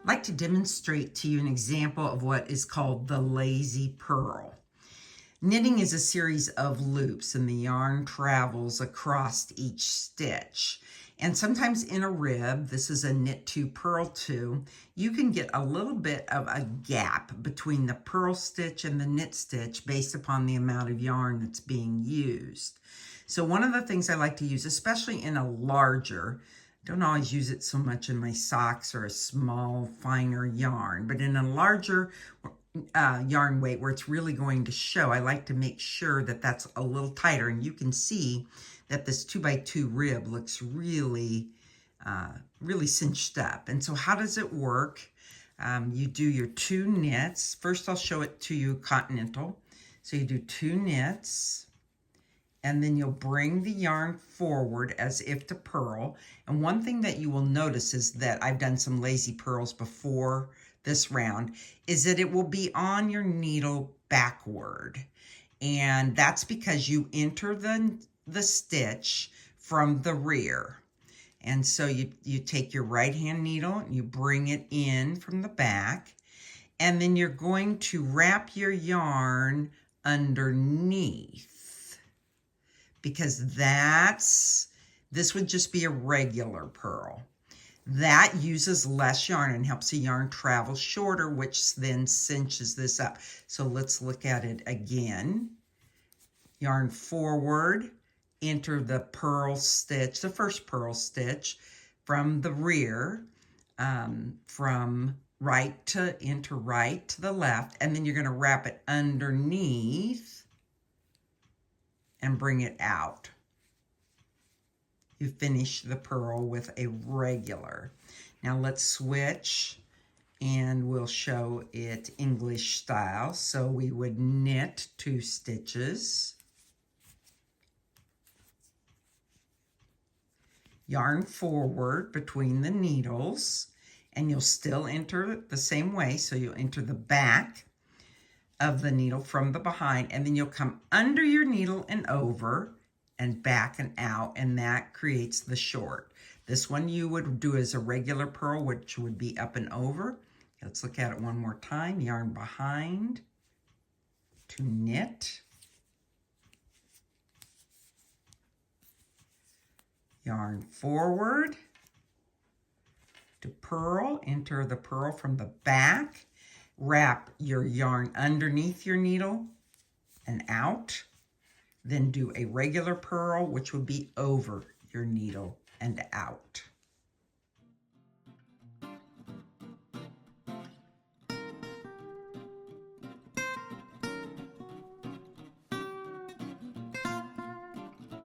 I'd like to demonstrate to you an example of what is called the lazy purl. Knitting is a series of loops and the yarn travels across each stitch. And sometimes in a rib, this is a knit 2 purl 2, you can get a little bit of a gap between the purl stitch and the knit stitch based upon the amount of yarn that's being used. So one of the things I like to use, especially in a larger, don't always use it so much in my socks or a small, finer yarn, but in a larger yarn weight where it's really going to show, I like to make sure that that's a little tighter. And you can see that this 2x2 rib looks really, really cinched up. And so how does it work? You do your 2 knits. First, I'll show it to you continental. So you do 2 knits. And then you'll bring the yarn forward as if to purl. And one thing that you will notice is that I've done some lazy purls before this round, is that it will be on your needle backward. And that's because you enter the stitch from the rear. And so you take your right hand needle and you bring it in from the back. And then you're going to wrap your yarn underneath. Because this would just be a regular purl. That uses less yarn and helps the yarn travel shorter, which then cinches this up. So let's look at it again. Yarn forward, enter the purl stitch, the first purl stitch from the rear, from right to the left, and then you're going to wrap it underneath and bring it out. You finish the purl with a regular. Now let's switch and we'll show it English style. So we would knit 2 stitches, yarn forward between the needles, and you'll still enter the same way. So you'll enter the back of the needle from the behind, and then you'll come under your needle and over and back and out, and that creates the short. This one you would do as a regular purl, which would be up and over. Let's look at it one more time. Yarn behind to knit, yarn forward to purl, enter the purl from the back, wrap your yarn underneath your needle and out, then do a regular purl, which would be over your needle and out.